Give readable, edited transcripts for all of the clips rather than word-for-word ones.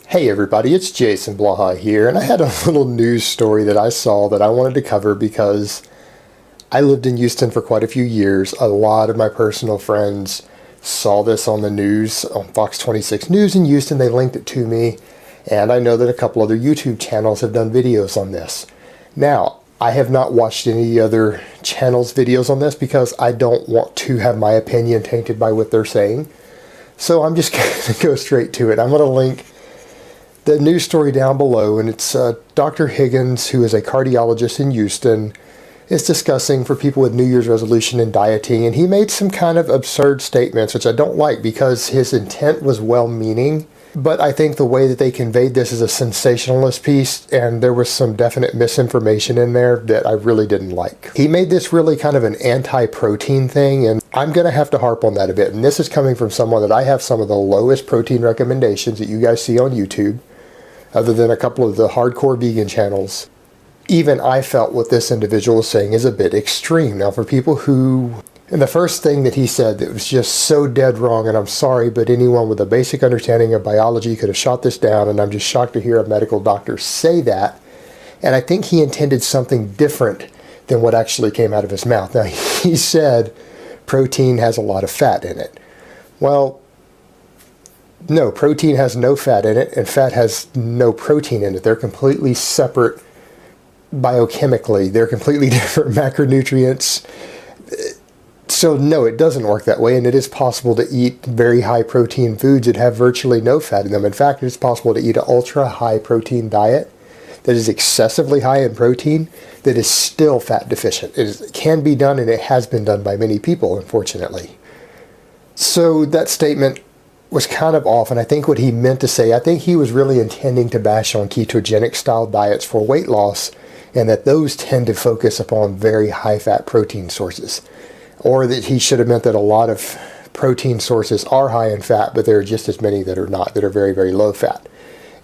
Hey everybody, it's Jason Blaha here, and I had a little news story that I saw that I wanted to cover because I lived in Houston for quite a few years. A lot of my personal friends saw this on the news, on Fox 26 News in Houston. They linked it to me, and I know that a couple other YouTube channels have done videos on this. Now, I have not watched any other channels' videos on this because I don't want to have my opinion tainted by what they're saying. So I'm just going to go straight to it. I'm going to link the news story down below, and it's Dr. Higgins, who is a cardiologist in Houston, is discussing for people with New Year's resolution and dieting, and he made some kind of absurd statements, which I don't like because his intent was well-meaning, but I think the way that they conveyed this is a sensationalist piece, and there was some definite misinformation in there that I really didn't like. He made this really kind of an anti-protein thing, and I'm going to have to harp on that a bit, and this is coming from someone that I have some of the lowest protein recommendations that you guys see on YouTube, other than a couple of the hardcore vegan channels. Even I felt what this individual was saying is a bit extreme. Now, for people who, and the first thing that he said that was just so dead wrong, and I'm sorry, but anyone with a basic understanding of biology could have shot this down, and I'm just shocked to hear a medical doctor say that. And I think he intended something different than what actually came out of his mouth. Now, he said protein has a lot of fat in it. Well, no, protein has no fat in it, and fat has no protein in it. They're completely separate biochemically. They're completely different macronutrients. So no, it doesn't work that way, and it is possible to eat very high protein foods that have virtually no fat in them. In fact, it's possible to eat an ultra high protein diet that is excessively high in protein that is still fat deficient. It can be done, and it has been done by many people, unfortunately. So that statement was kind of off, and I think what he meant to say, I think he was really intending to bash on ketogenic style diets for weight loss, and that those tend to focus upon very high fat protein sources. Or that he should have meant that a lot of protein sources are high in fat, but there are just as many that are not, that are very, very low fat.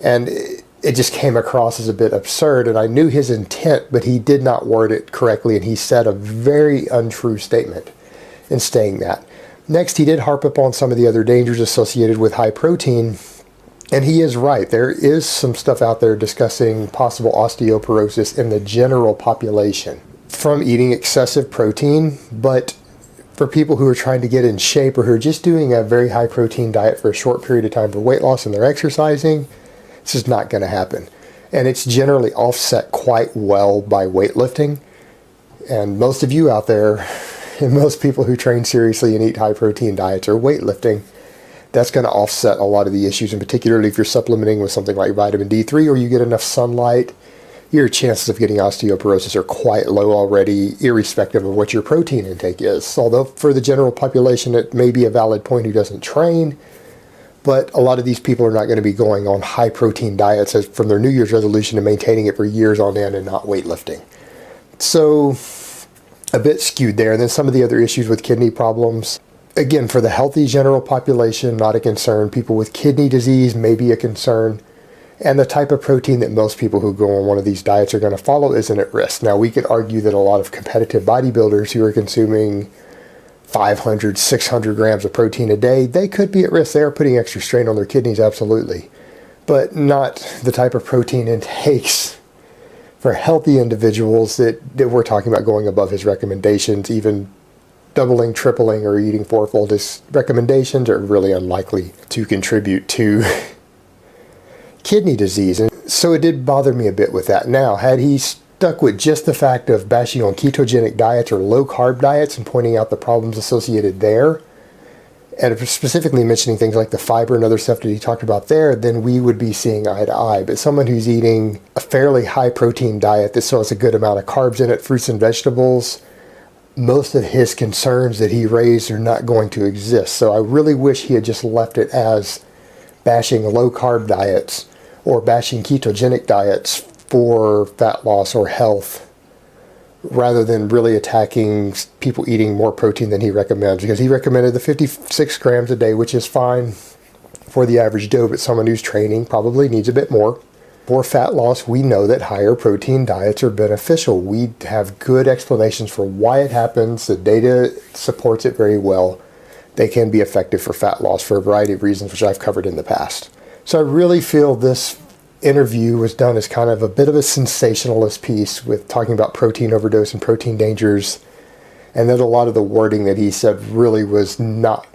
And it just came across as a bit absurd, and I knew his intent, but he did not word it correctly, and he said a very untrue statement in saying that. Next, he did harp upon some of the other dangers associated with high protein, and he is right. There is some stuff out there discussing possible osteoporosis in the general population from eating excessive protein, but for people who are trying to get in shape or who are just doing a very high protein diet for a short period of time for weight loss and they're exercising, this is not going to happen. And it's generally offset quite well by weightlifting. And most of you out there, and most people who train seriously and eat high protein diets are weightlifting, that's going to offset a lot of the issues, and particularly if you're supplementing with something like vitamin D3 or you get enough sunlight, your chances of getting osteoporosis are quite low already, irrespective of what your protein intake is. Although for the general population, it may be a valid point who doesn't train, but a lot of these people are not going to be going on high protein diets from their New Year's resolution and maintaining it for years on end and not weightlifting. So a bit skewed there. And then some of the other issues with kidney problems. Again, for the healthy general population, not a concern. People with kidney disease may be a concern. And the type of protein that most people who go on one of these diets are going to follow isn't at risk. Now, we could argue that a lot of competitive bodybuilders who are consuming 500, 600 grams of protein a day, they could be at risk. They are putting extra strain on their kidneys, absolutely. But not the type of protein intakes for healthy individuals that we're talking about going above his recommendations, even doubling, tripling, or eating fourfold his recommendations are really unlikely to contribute to kidney disease. And so it did bother me a bit with that. Now, had he stuck with just the fact of bashing on ketogenic diets or low-carb diets and pointing out the problems associated there, and specifically mentioning things like the fiber and other stuff that he talked about there, then we would be seeing eye to eye. But someone who's eating a fairly high protein diet that still has a good amount of carbs in it, fruits and vegetables, most of his concerns that he raised are not going to exist. So I really wish he had just left it as bashing low carb diets or bashing ketogenic diets for fat loss or health, rather than really attacking people eating more protein than he recommends, because he recommended the 56 grams a day, which is fine for the average Joe, but someone who's training probably needs a bit more. For fat loss, we know that higher protein diets are beneficial. We have good explanations for why it happens. The data supports it very well. They can be effective for fat loss for a variety of reasons, which I've covered in the past. So I really feel this interview was done as kind of a bit of a sensationalist piece with talking about protein overdose and protein dangers, and that a lot of the wording that he said really was not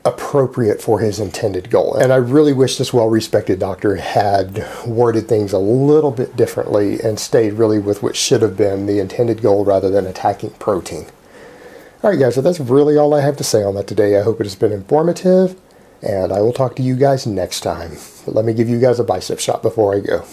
appropriate for his intended goal. And I really wish this well-respected doctor had worded things a little bit differently and stayed really with what should have been the intended goal rather than attacking protein. Alright guys, so that's really all I have to say on that today. I hope it has been informative, and I will talk to you guys next time. But let me give you guys a bicep shot before I go.